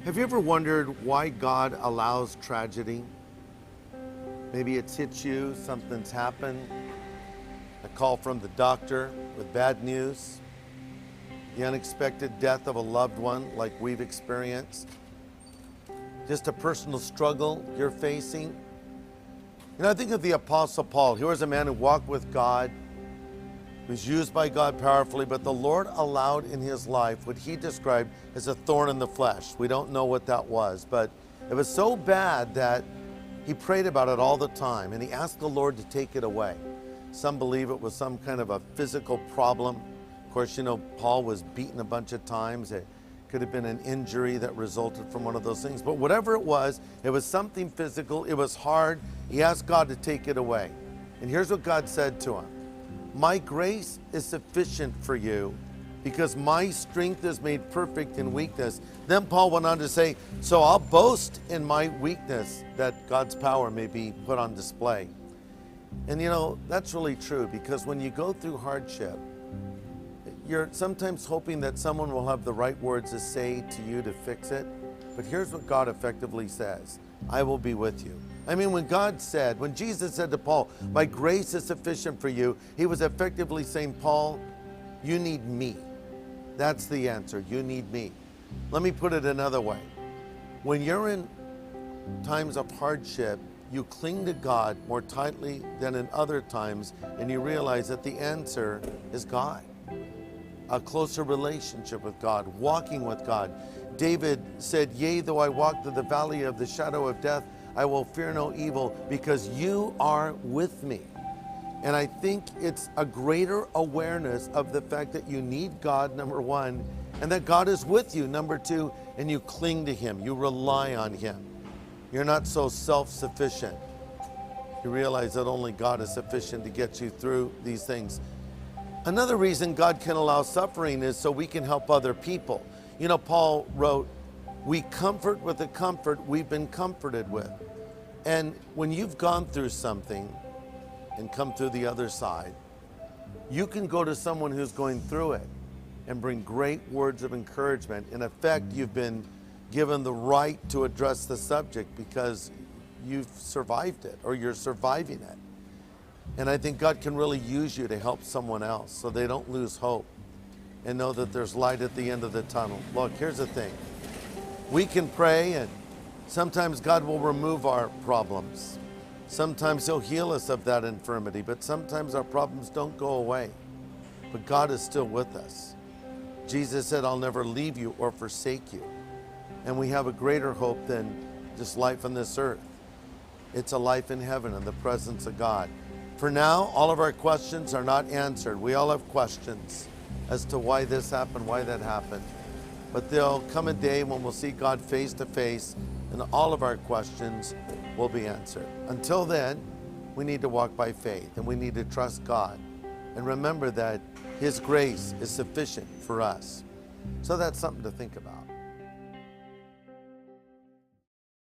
Have you ever wondered why God allows tragedy? Maybe it's hit you, something's happened, a call from the doctor with bad news, the unexpected death of a loved one like we've experienced, just a personal struggle you're facing. I think of the Apostle Paul. He was a man who walked with God, was used by God powerfully, but the Lord allowed in his life what he described as a thorn in the flesh. We don't know what that was, but it was so bad that he prayed about it all the time, and he asked the Lord to take it away. Some believe it was some kind of a physical problem. Of course, Paul was beaten a bunch of times. It could have been an injury that resulted from one of those things. But whatever it was something physical. It was hard. He asked God to take it away. And here's what God said to him. My grace is sufficient for you because my strength is made perfect in weakness. Then Paul went on to say, so I'll boast in my weakness that God's power may be put on display. And that's really true, because when you go through hardship, you're sometimes hoping that someone will have the right words to say to you to fix it. But here's what God effectively says. I will be with you. When Jesus said to Paul, my grace is sufficient for you, he was effectively saying, Paul, you need me. That's the answer. You need me. Let me put it another way. When you're in times of hardship, you cling to God more tightly than in other times, and you realize that the answer is God. A closer relationship with God, walking with God. David said, yea, though I walk through the valley of the shadow of death, I will fear no evil because you are with me. And I think it's a greater awareness of the fact that you need God, number one, and that God is with you, number two, and you cling to him, you rely on him. You're not so self-sufficient. You realize that only God is sufficient to get you through these things. Another reason God can allow suffering is so we can help other people. Paul wrote, we comfort with the comfort we've been comforted with. And when you've gone through something and come through the other side, you can go to someone who's going through it and bring great words of encouragement. In effect, you've been given the right to address the subject because you've survived it or you're surviving it. And I think God can really use you to help someone else so they don't lose hope and know that there's light at the end of the tunnel. Look, here's the thing. We can pray, and sometimes God will remove our problems. Sometimes he'll heal us of that infirmity, but sometimes our problems don't go away. But God is still with us. Jesus said, I'll never leave you or forsake you. And we have a greater hope than just life on this earth. It's a life in heaven in the presence of God. For now, all of our questions are not answered. We all have questions as to why this happened, why that happened. But there'll come a day when we'll see God face to face and all of our questions will be answered. Until then, we need to walk by faith and we need to trust God and remember that his grace is sufficient for us. So that's something to think about.